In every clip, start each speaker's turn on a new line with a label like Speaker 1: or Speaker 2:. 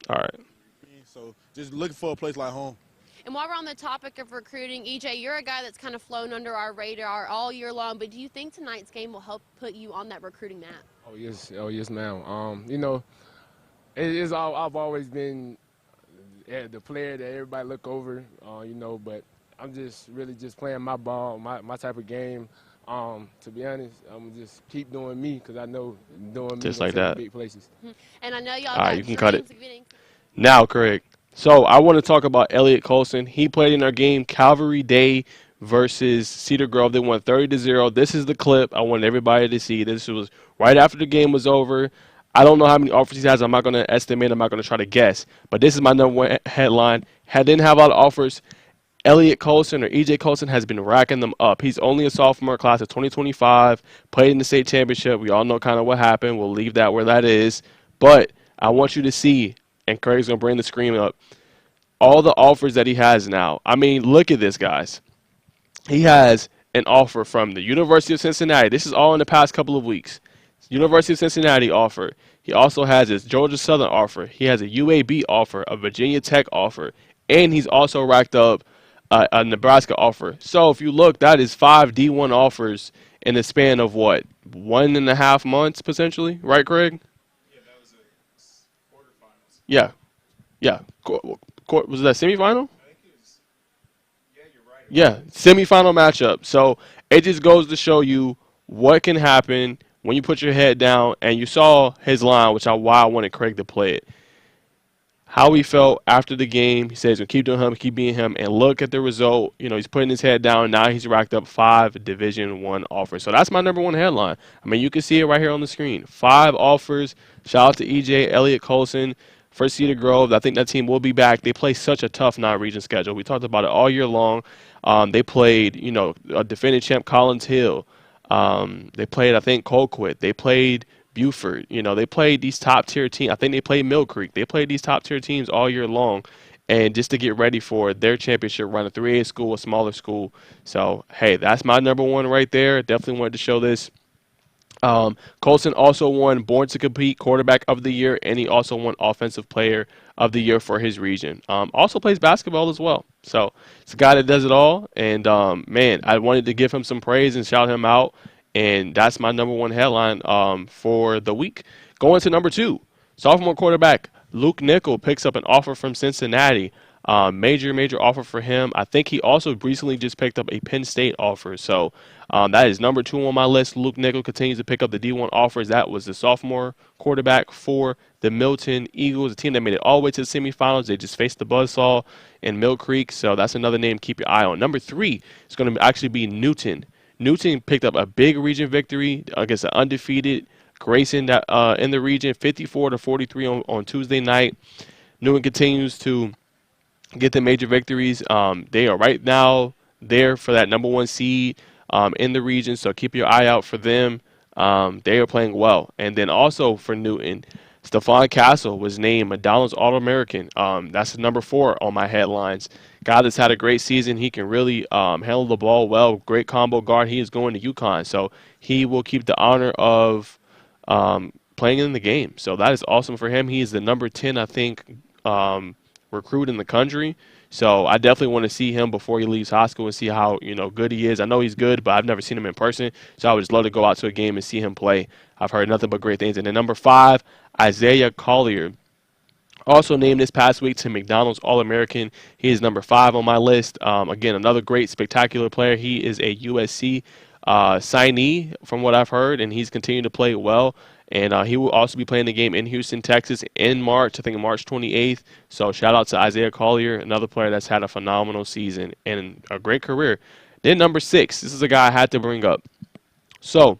Speaker 1: All right.
Speaker 2: So just looking for a place like home.
Speaker 3: And while we're on the topic of recruiting, EJ, you're a guy that's kind of flown under our radar all year long, but do you think tonight's game will help put you on that recruiting map?
Speaker 1: Oh yes, ma'am. You know, it is all I've always been the player that everybody look over. You know, but I'm just really just playing my ball, my type of game. To be honest, I'm just keep doing me because I know doing me Just gonna like take me that. big places.
Speaker 3: And I know y'all
Speaker 1: All right,
Speaker 3: got
Speaker 1: you can cut it.
Speaker 3: dreams of getting.
Speaker 1: Now, Craig. So I want to talk about Elliot Colson. He played in our game Calvary Day versus Cedar Grove. They won 30-0. This is the clip I want everybody to see. This was right after the game was over. I don't know how many offers he has. I'm not going to estimate. I'm not going to try to guess. But this is my number one headline. Didn't have a lot of offers. Elliot Colson or EJ Colson has been racking them up. He's only a sophomore class of 2025, played in the state championship. We all know kind of what happened. We'll leave that where that is. But I want you to see, and Craig's going to bring the screen up, all the offers that he has now. I mean, look at this, guys. He has an offer from the University of Cincinnati. This is all in the past couple of weeks. University of Cincinnati offer. He also has his Georgia Southern offer. He has a UAB offer, a Virginia Tech offer, and he's also racked up a Nebraska offer. So if you look, that is 5 D1 offers in the span of what, 1.5 months potentially, right, Craig?
Speaker 4: Yeah, that was a quarterfinals.
Speaker 1: Yeah, yeah. Was that semifinal?
Speaker 4: I think it was. Yeah, you're right. It
Speaker 1: Yeah,
Speaker 4: was.
Speaker 1: semifinal matchup. So it just goes to show you what can happen when you put your head down. And you saw his line, which I why I wanted Craig to play it. How he felt after the game. He says he's gonna keep doing him, keep being him, and look at the result. You know, he's putting his head down. Now he's racked up 5 Division I offers. So that's my number one headline. I mean, you can see it right here on the screen. 5 offers. Shout out to EJ Elliott Colson for Cedar Grove. I think that team will be back. They play such a tough non-region schedule. We talked about it all year long. They played, you know, a defending champ Collins Hill. They played, I think, Colquitt. They played Buford. You know, they played these top tier teams. I think they played Mill Creek. They played these top tier teams all year long, and just to get ready for their championship run, a 3A school, a smaller school. So, hey, that's my number one right there. Definitely wanted to show this. Colson also won Born to Compete Quarterback of the Year, and he also won Offensive Player of the Year for his region. Also plays basketball as well. So it's a guy that does it all. And, man, I wanted to give him some praise and shout him out. And that's my number one headline for the week. Going to number two, sophomore quarterback Luke Nickel picks up an offer from Cincinnati. Major offer for him. I think he also recently just picked up a Penn State offer. So that is number two on my list. Luke Nickel continues to pick up the D1 offers. That was the sophomore quarterback for the Milton Eagles, a team that made it all the way to the semifinals. They just faced the Buzzsaw in Mill Creek. So that's another name to keep your eye on. Number three is going to actually be Newton. Newton picked up a big region victory against an undefeated Grayson that in the region, 54-43 on Tuesday night. Newton continues to get the major victories. They are right now there for that number one seed in the region, so keep your eye out for them. They are playing well. And then also for Newton, Stephon Castle was named McDonald's All-American. That's the number 4 on my headlines. Guy that's had a great season. He can really handle the ball well. Great combo guard. He is going to UConn, so he will keep the honor of playing in the game. So that is awesome for him. He is the number 10, I think, recruit in the country. So I definitely want to see him before he leaves high school and see how, you know, good he is. I know he's good, but I've never seen him in person. So I would just love to go out to a game and see him play. I've heard nothing but great things. And then number 5, Isaiah Collier. Also named this past week to McDonald's All-American. He is number 5 on my list. Again, another great, spectacular player. He is a USC signee from what I've heard, and he's continued to play well. And he will also be playing the game in Houston, Texas in March, I think March 28th. So shout out to Isaiah Collier, another player that's had a phenomenal season and a great career. Then number 6, this is a guy I had to bring up. So,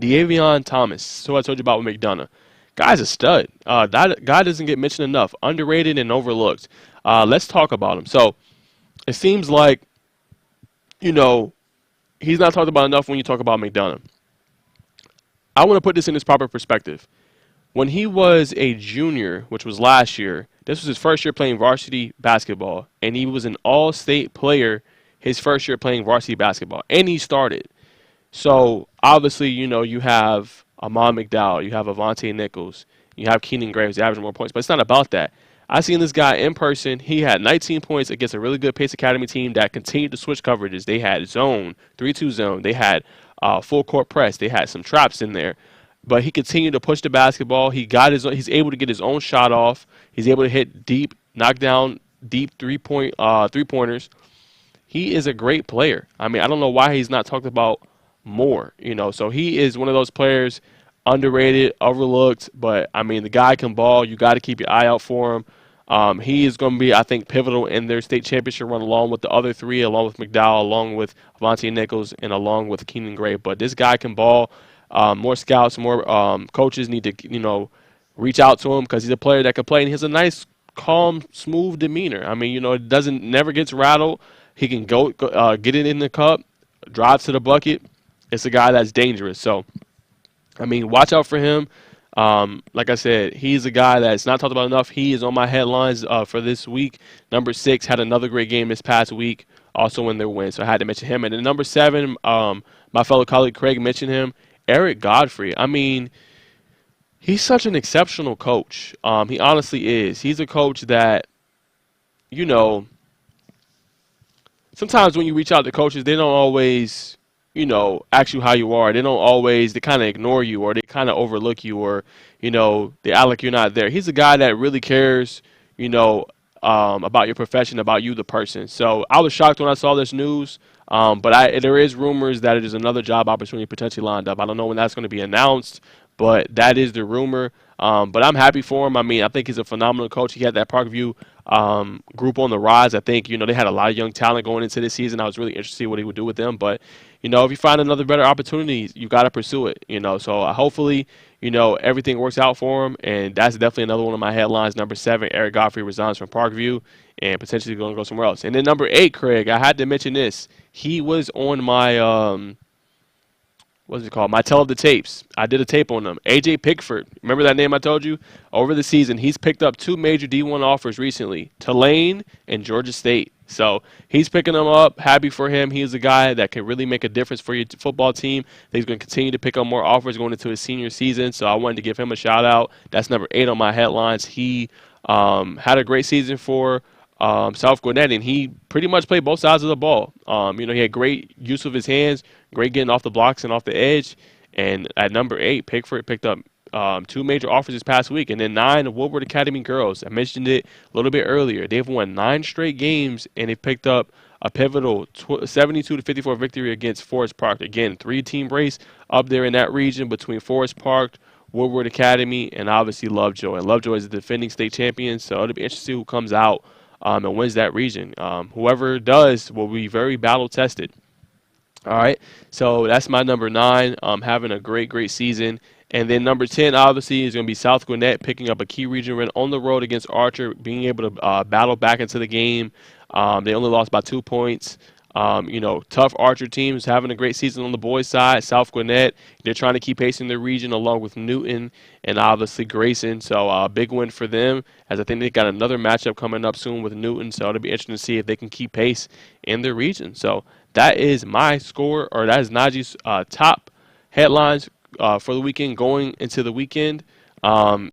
Speaker 1: De'Avion Thomas, who I told you about with McDonough. Guy's a stud. That guy doesn't get mentioned enough. Underrated and overlooked. Let's talk about him. So, it seems like, you know, he's not talked about enough when you talk about McDonough. I want to put this in its proper perspective. When he was a junior, which was last year, this was his first year playing varsity basketball, and he was an all-state player his first year playing varsity basketball, and he started. So, obviously, you know, you have Amon McDowell, you have Avante Nichols, You have Keenan Graves averaging more points, but it's not about that. I seen this guy in person. He had 19 points against a really good Pace Academy team that continued to switch coverages. They had zone, 3-2 zone. They had full court press. They had some traps in there, but he continued to push the basketball. He's able to get his own shot off. He's able to hit deep, knock down deep three pointers. He is a great player. I mean, I don't know why he's not talked about more, So he is one of those players, underrated, overlooked, but I mean, the guy can ball. You got to keep your eye out for him. He is going to be, I think, pivotal in their state championship run, along with the other three, along with McDowell, along with Avante Nichols, and along with Keenan Gray. But this guy can ball. More scouts, more coaches need to, reach out to him because he's a player that can play, and he has a nice, calm, smooth demeanor. I mean, it doesn't never gets rattled. He can get it in the cup, drive to the bucket. It's a guy that's dangerous. So, I mean, watch out for him. Like I said, he's a guy that's not talked about enough. He is on my headlines for this week. Number 6 had another great game this past week, also in their win. So I had to mention him. And then number 7, my fellow colleague Craig mentioned him, Eric Godfrey. I mean, he's such an exceptional coach. He honestly is. He's a coach that, you know, sometimes when you reach out to coaches, they don't always, ask you how you are. They kind of ignore you, or they kind of overlook you, or, they act like you're not there. He's a guy that really cares, about your profession, about you, the person. So I was shocked when I saw this news. But there is rumors that it is another job opportunity potentially lined up. I don't know when that's going to be announced, but that is the rumor. But I'm happy for him. I mean, I think he's a phenomenal coach. He had that Parkview group on the rise. I think, they had a lot of young talent going into this season. I was really interested to see what he would do with them. But, if you find another better opportunity, you got to pursue it, So hopefully, everything works out for him. And that's definitely another one of my headlines. Number 7, Eric Godfrey resigns from Parkview and potentially going to go somewhere else. And then number 8, Craig, I had to mention this. He was on my what's it called? My tell of the tapes. I did a tape on him. AJ Pickford. Remember that name I told you? Over the season, he's picked up 2 major D1 offers recently, Tulane and Georgia State. So he's picking them up. Happy for him. He's a guy that can really make a difference for your football team. He's going to continue to pick up more offers going into his senior season. So I wanted to give him a shout out. That's number 8 on my headlines. He had a great season for South Gwinnett, and he pretty much played both sides of the ball. He had great use of his hands, great getting off the blocks and off the edge. And at number 8, Pickford picked up 2 major offers this past week. And then 9, the Woodward Academy girls. I mentioned it a little bit earlier. They've won 9 straight games, and they picked up a pivotal 72-54 victory against Forest Park. Again, 3-team race up there in that region between Forest Park, Woodward Academy, and obviously Lovejoy. And Lovejoy is the defending state champion, so it'll be interesting who comes out and wins that region. Whoever does will be very battle tested. All right, so that's my number 9. Having a great season. And then number 10, obviously, is going to be South Gwinnett picking up a key region win on the road against Archer, being able to battle back into the game. They only lost by 2 points. Tough Archer teams having a great season on the boys' side. South Gwinnett, they're trying to keep pace in their region along with Newton and obviously Grayson. So a big win for them, as I think they got another matchup coming up soon with Newton. So it'll be interesting to see if they can keep pace in their region. So that is my score, or that is Najeh's top headlines for the weekend going into the weekend.